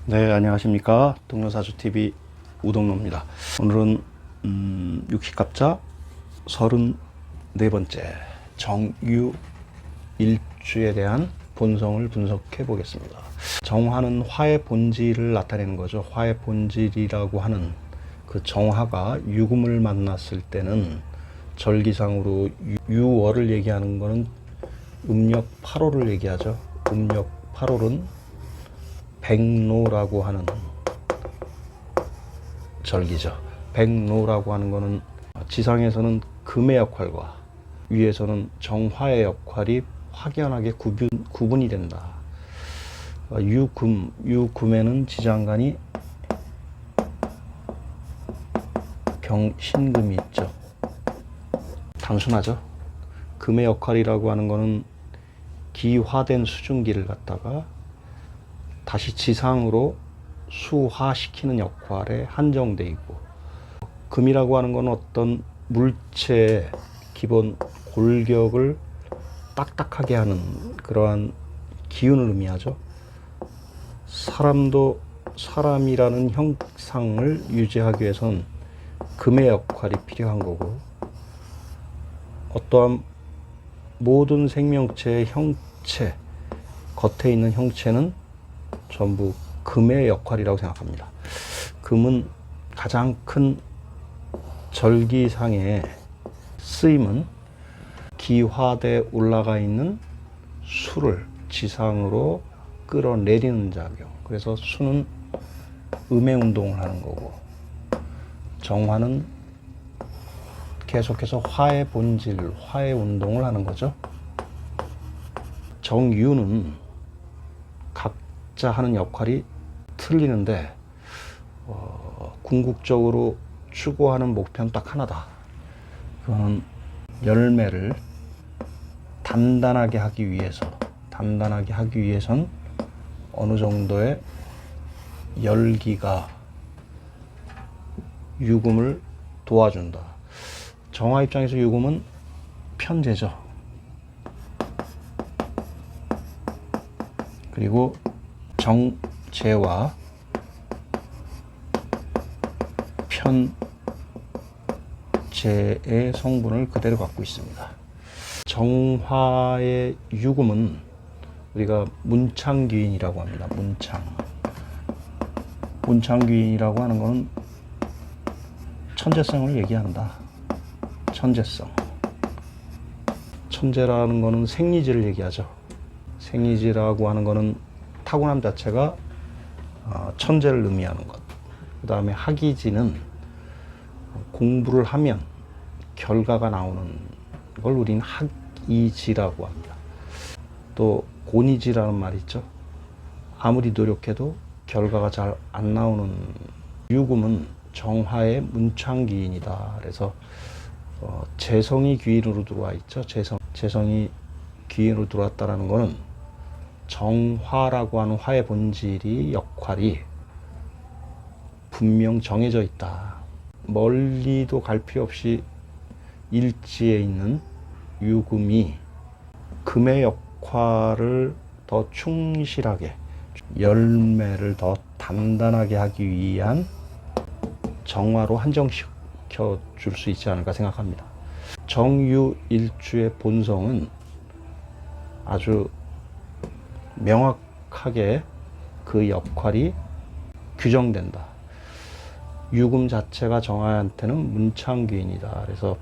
네, 안녕하십니까. 동료사주TV 우동로입니다. 오늘은 60갑자 34번째 정유 일주에 대한 본성을 분석해 보겠습니다. 정화는 화의 본질을 나타내는 거죠. 화의 본질이라고 하는 그 정화가 유금을 만났을 때는 절기상으로 유월을 얘기하는 거는 음력 8월을 얘기하죠. 음력 8월은 백로라고 하는 절기죠. 백로라고 하는 거는 지상에서는 금의 역할과 위에서는 정화의 역할이 확연하게 구분이 된다. 유금에는 지장간이 신금이 있죠. 단순하죠. 금의 역할이라고 하는 거는 기화된 수증기를 갖다가 다시 지상으로 수화시키는 역할에 한정돼 있고, 금이라고 하는 건 어떤 물체의 기본 골격을 딱딱하게 하는 그러한 기운을 의미하죠. 사람도 사람이라는 형상을 유지하기 위해선 금의 역할이 필요한 거고, 어떠한 모든 생명체의 형체, 겉에 있는 형체는 전부 금의 역할이라고 생각합니다. 금은 가장 큰 절기상의 쓰임은 기화돼 올라가 있는 수를 지상으로 끌어내리는 작용. 그래서 수는 음의 운동을 하는 거고, 정화는 계속해서 화의 본질, 화의 운동을 하는 거죠. 정유는 각자 하는 역할이 틀리는데 궁극적으로 추구하는 목표는 딱 하나다. 그거는 열매를 단단하게 하기 위해선 어느 정도의 열기가 유금을 도와준다. 정화 입장에서 유금은 편재죠. 그리고 정제와 편제의 성분을 그대로 갖고 있습니다. 정화의 유금은 우리가 문창귀인이라고 합니다. 문창귀인이라고 하는 것은 천재성을 얘기한다. 천재성. 천재라는 것은 생리지를 얘기하죠. 생리지라고 하는 것은 타고남 자체가 천재를 의미하는 것. 그 다음에 학이지는 공부를 하면 결과가 나오는 걸 우리는 학이지라고 합니다. 또 곤이지라는 말이 있죠. 아무리 노력해도 결과가 잘 안 나오는 유금은 정화의 문창귀인이다. 그래서 재성이 귀인으로 들어와 있죠. 재성이 귀인으로 들어왔다라는 것은 정화라고 하는 화의 본질이 역할이 분명 정해져 있다. 멀리도 갈 필요 없이 일지에 있는 유금이 금의 역할을 더 충실하게, 열매를 더 단단하게 하기 위한 정화로 한정시켜 줄 수 있지 않을까 생각합니다. 정유일주의 본성은 아주 명확하게 그 역할이 규정된다. 유금 자체가 정화한테는 문창귀인이다. 그래서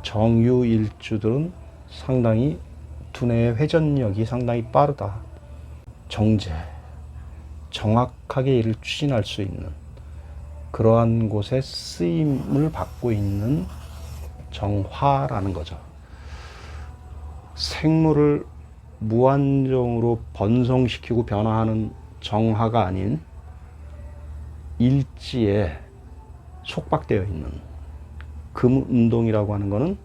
정유일주들은 상당히 두뇌의 회전력이 상당히 빠르다. 정제, 정확하게 일을 추진할 수 있는 그러한 곳에 쓰임을 받고 있는 정화라는 거죠. 생물을 무한정으로 번성시키고 변화하는 정화가 아닌 일지에 속박되어 있는 금 운동이라고 하는 것은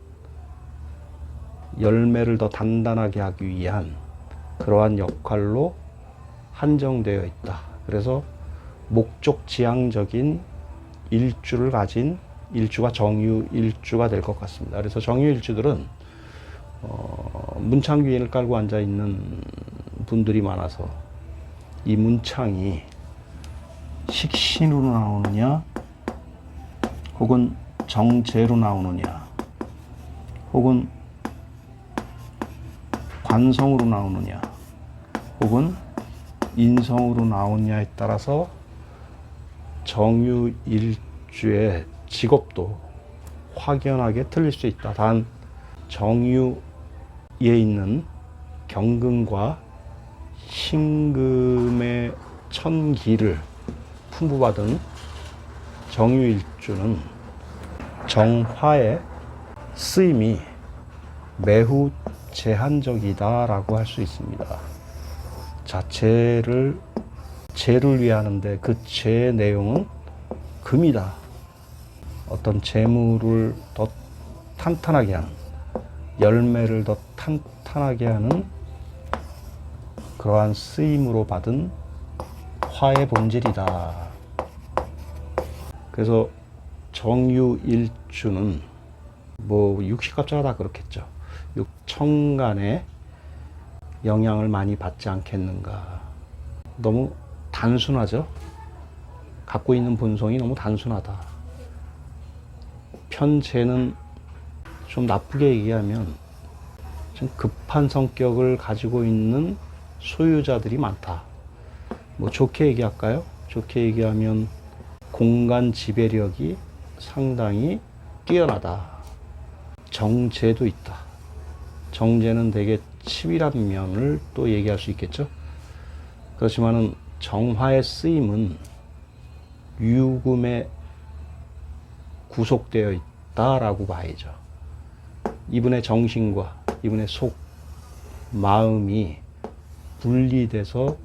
열매를 더 단단하게 하기 위한 그러한 역할로 한정되어 있다. 그래서 목적 지향적인 일주를 가진 일주가 정유 일주가 될 것 같습니다. 그래서 정유 일주들은 문창귀인을 깔고 앉아 있는 분들이 많아서 이 문창이 식신으로 나오느냐, 혹은 정제로 나오느냐, 혹은 관성으로 나오느냐, 혹은 인성으로 나오느냐에 따라서 정유일주의 직업도 확연하게 틀릴 수 있다. 단 정유에 있는 경금과 신금의 천기를 풍부받은 정유일주는 정화의 쓰임이 매우 제한적이다라고 할 수 있습니다. 자, 재를 위하는데 그 재의 내용은 금이다. 어떤 재물을 더 탄탄하게 하는, 열매를 더 탄탄하게 하는 그러한 쓰임으로 받은 화의 본질이다. 그래서 정유일주는 뭐 육식갑자가 다 그렇겠죠. 육천간의 영향을 많이 받지 않겠는가. 너무 단순하죠. 갖고 있는 본성이 너무 단순하다. 편재는 좀 나쁘게 얘기하면 좀 급한 성격을 가지고 있는 소유자들이 많다. 뭐 좋게 얘기할까요? 좋게 얘기하면 공간 지배력이 상당히 뛰어나다. 정제도 있다. 정제는 되게 치밀한 면을 또 얘기할 수 있겠죠. 그렇지만은 정화의 쓰임은 유금에 구속되어 있다라고 봐야죠. 이분의 정신과 이분의 속, 마음이 분리돼서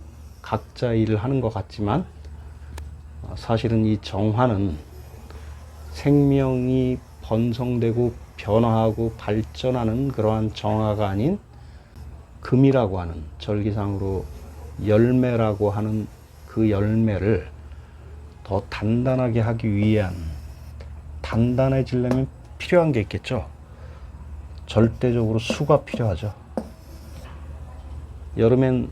각자 일을 하는 것 같지만 사실은 이 정화는 생명이 번성되고 변화하고 발전하는 그러한 정화가 아닌 금이라고 하는, 절기상으로 열매라고 하는 그 열매를 더 단단하게 하기 위한, 단단해지려면 필요한 게 있겠죠. 절대적으로 수가 필요하죠. 여름엔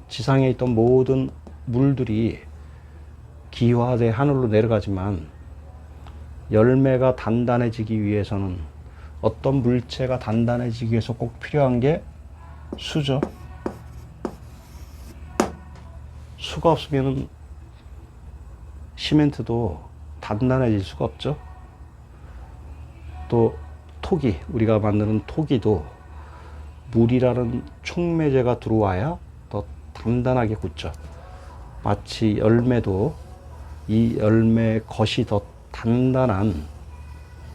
지상에 있던 모든 물들이 기화돼 하늘로 내려가지만 열매가 단단해지기 위해서는, 어떤 물체가 단단해지기 위해서 꼭 필요한 게 수죠. 수가 없으면 시멘트도 단단해질 수가 없죠. 또 토기, 우리가 만드는 토기도 물이라는 촉매제가 들어와야 더 단단하게 굳죠. 마치 열매도 이 열매의 겉이 더 단단한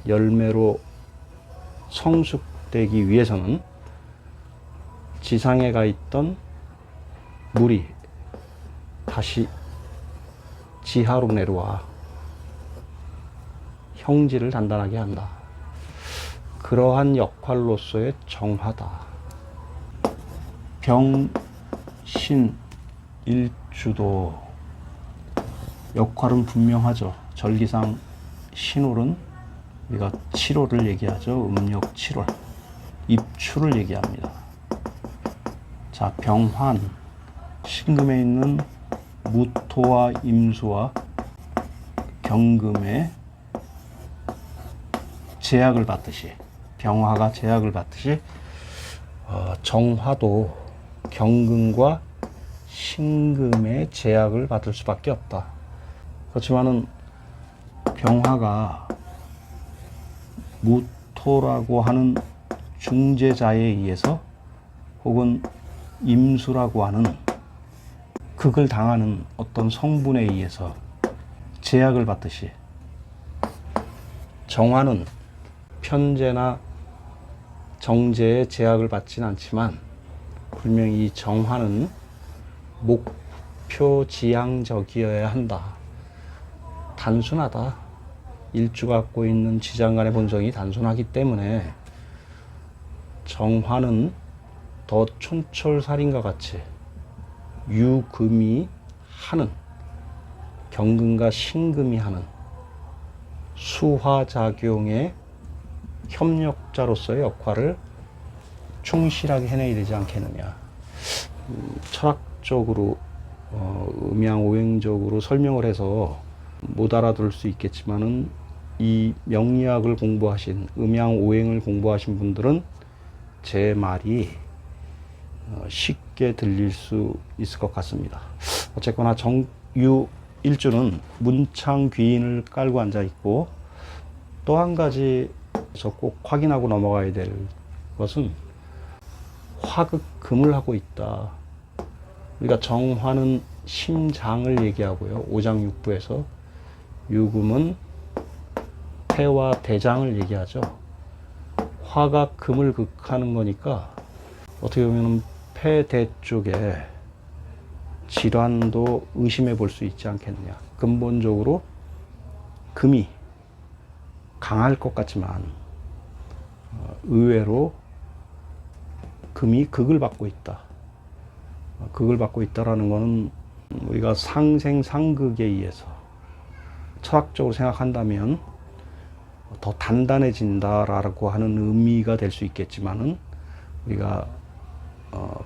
열매로 성숙되기 위해서는 지상에 가 있던 물이 다시 지하로 내려와 형질을 단단하게 한다. 그러한 역할로서의 정화다. 병신 일주도 역할은 분명하죠. 절기상 신월은 우리가 7월을 얘기하죠. 음력 7월. 입추를 얘기합니다. 자, 병환, 신금에 있는 무토와 임수와 경금의 제약을 받듯이, 병화가 제약을 받듯이 정화도 경금과 신금의 제약을 받을 수밖에 없다. 그렇지만은 병화가 무토라고 하는 중재자에 의해서, 혹은 임수라고 하는 극을 당하는 어떤 성분에 의해서 제약을 받듯이, 정화는 편재나 정제의 제약을 받지는 않지만 분명히 이 정화는 목표지향적이어야 한다. 단순하다. 일주가 갖고 있는 지장간의 본성이 단순하기 때문에 정화는 더 촌철살인과 같이 유금이 하는, 경금과 신금이 하는 수화작용의 협력자로서의 역할을 충실하게 해내야 되지 않겠느냐. 철학적으로 음양오행적으로 설명을 해서 못 알아들을 수 있겠지만은 이 명리학을 공부하신 음양오행을 공부하신 분들은 제 말이 쉽게 들릴 수 있을 것 같습니다. 어쨌거나 정유일주는 문창귀인을 깔고 앉아 있고, 또 한 가지 꼭 확인하고 넘어가야 될 것은 화극금을 하고 있다. 우리가 정화는 심장을 얘기하고요. 오장육부에서 유금은 폐와 대장을 얘기하죠. 화가 금을 극하는 거니까 어떻게 보면 폐대 쪽에 질환도 의심해 볼 수 있지 않겠느냐. 근본적으로 금이 강할 것 같지만 의외로 금이 극을 받고 있다. 극을 받고 있다라는 것은 우리가 상생상극에 의해서 철학적으로 생각한다면 더 단단해진다라고 하는 의미가 될 수 있겠지만은, 우리가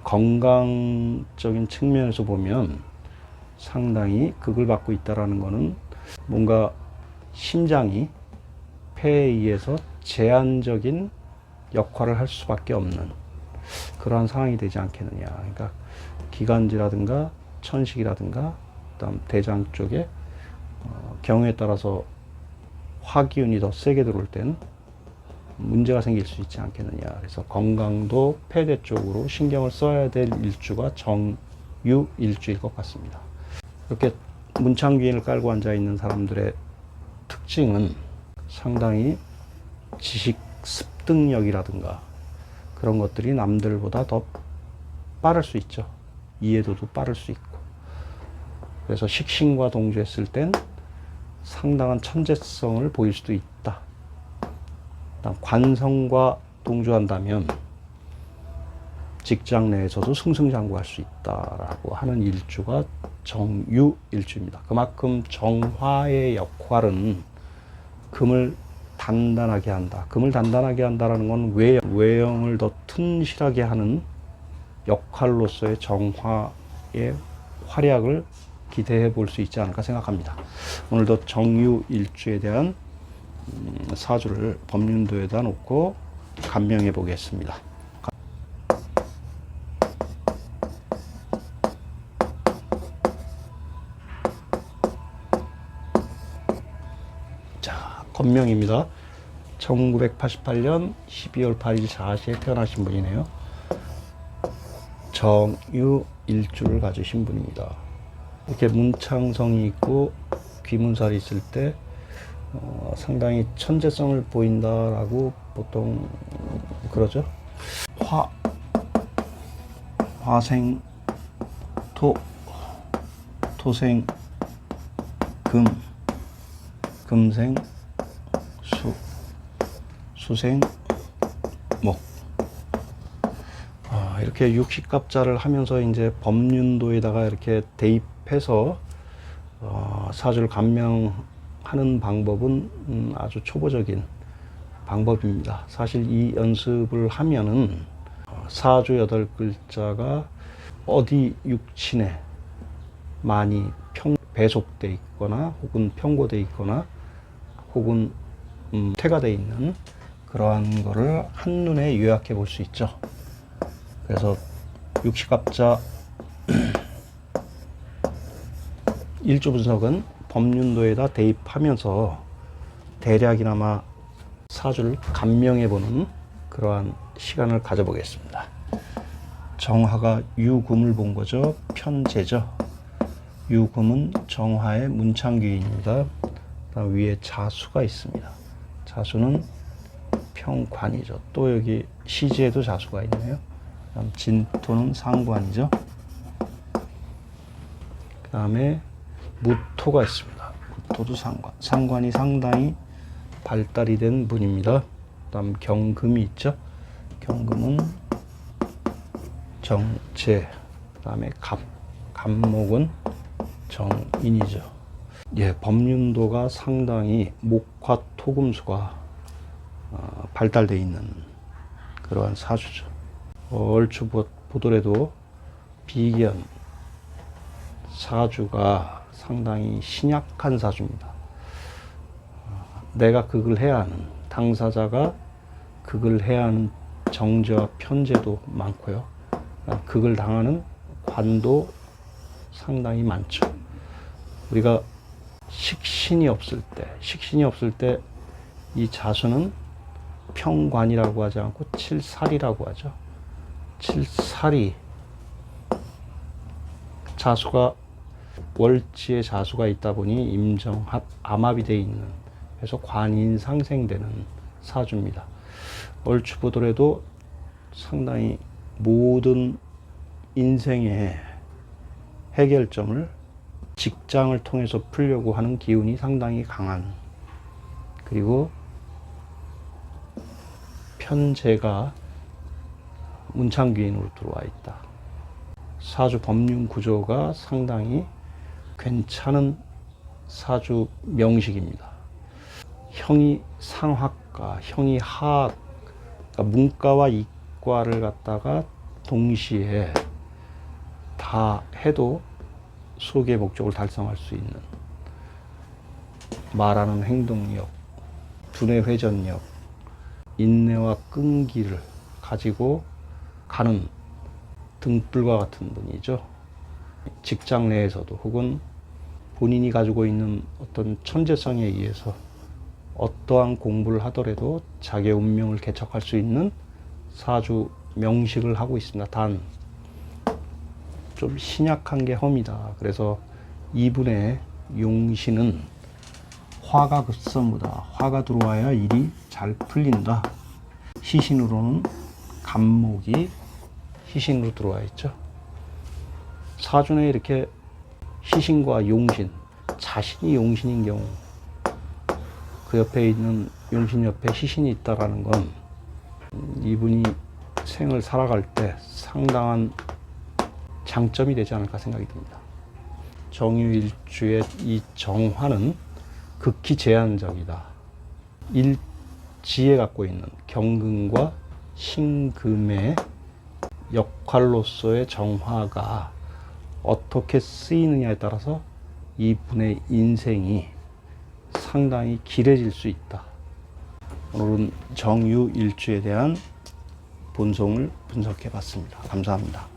건강적인 측면에서 보면 상당히 극을 받고 있다라는 것은 뭔가 심장이 폐에 의해서 제한적인 역할을 할 수밖에 없는 그러한 상황이 되지 않겠느냐. 그러니까 기관지라든가 천식이라든가 그다음 대장 쪽에 경우에 따라서 화기운이 더 세게 들어올 땐 문제가 생길 수 있지 않겠느냐. 그래서 건강도 폐대 쪽으로 신경을 써야 될 일주가 정유일주일 것 같습니다. 이렇게 문창귀인을 깔고 앉아 있는 사람들의 특징은 상당히 지식 습득력이라든가 그런 것들이 남들보다 더 빠를 수 있죠. 이해도도 빠를 수 있고. 그래서 식신과 동조했을 땐 상당한 천재성을 보일 수도 있다. 관성과 동조한다면 직장 내에서도 승승장구할 수 있다라고 하는 일주가 정유일주입니다. 그만큼 정화의 역할은 금을 단단하게 한다. 금을 단단하게 한다라는 건 외형을 더 튼실하게 하는 역할로서의 정화의 활약을 기대해 볼 수 있지 않을까 생각합니다. 오늘도 정유일주에 대한 사주를 법륜도에다 놓고 감명해 보겠습니다. 자, 건명입니다. 1988년 12월 8일 4시에 태어나신 분이네요. 정유일주를 가지신 분입니다. 이렇게 문창성이 있고 귀문살이 있을 때 상당히 천재성을 보인다라고 보통 그러죠. 화생 토, 토생 금, 금생 수, 수생 목. 이렇게 육식갑자를 하면서 이제 법륜도에다가 이렇게 대입해서 사주를 감명하는 방법은 아주 초보적인 방법입니다. 사실 이 연습을 하면은 사주 8글자가 어디 육친에 많이 배속돼 있거나 혹은 편고돼 있거나 혹은 퇴가돼 있는 그러한 거를 한눈에 요약해 볼 수 있죠. 그래서 육식갑자 일주 분석은 법륜도에다 대입하면서 대략이나마 사주를 감명해 보는 그러한 시간을 가져보겠습니다. 정화가 유금을 본 거죠. 편재죠. 유금은 정화의 문창귀인입니다. 그다음 위에 자수가 있습니다. 자수는 평관이죠. 또 여기 시지에도 자수가 있네요. 그다음 진토는 상관이죠. 그 다음에 무토가 있습니다. 무토도 상관. 상관이 상당히 발달이 된 분입니다. 그 다음 경금이 있죠. 경금은 정제. 그 다음에 갑목은 정인이죠. 예, 법륜도가 상당히 목화 토금수가 발달되어 있는 그러한 사주죠. 얼추 보더라도 비견, 사주가 상당히 신약한 사주입니다. 내가 극을 해야 하는, 당사자가 극을 해야 하는 정제와 편제도 많고요. 극을 당하는 관도 상당히 많죠. 우리가 식신이 없을 때 이 자수는 평관이라고 하지 않고 칠살이라고 하죠. 칠살이 자수가 월지에 자수가 있다 보니 임정합 암합이 되어 있는, 그래서 관인 상생되는 사주입니다. 얼추 보더라도 상당히 모든 인생의 해결점을 직장을 통해서 풀려고 하는 기운이 상당히 강한, 그리고 편제가 문昌귀인으로 들어와 있다. 사주 법륜 구조가 상당히 괜찮은 사주 명식입니다. 형이 상학과, 형이 하학, 그러니까 문과와 이과를 갖다가 동시에 다 해도 수억의 목적을 달성할 수 있는, 말하는 행동력, 두뇌 회전력, 인내와 끈기를 가지고 가는 등불과 같은 분이죠. 직장 내에서도 혹은 본인이 가지고 있는 어떤 천재성에 의해서 어떠한 공부를 하더라도 자기의 운명을 개척할 수 있는 사주 명식을 하고 있습니다. 단 좀 신약한 게 험이다. 그래서 이분의 용신은 화가 급선무다. 화가 들어와야 일이 잘 풀린다. 시신으로는 간목이 시신으로 들어와 있죠. 사주에 이렇게 시신과 용신, 자신이 용신인 경우, 그 옆에 있는 용신 옆에 시신이 있다라는 건 이분이 생을 살아갈 때 상당한 장점이 되지 않을까 생각이 듭니다. 정유일주의 이 정화는 극히 제한적이다. 일지에 갖고 있는 경금과 신금의 역할로서의 정화가 어떻게 쓰이느냐에 따라서 이분의 인생이 상당히 길어질 수 있다. 오늘은 정유일주에 대한 본성을 분석해 봤습니다. 감사합니다.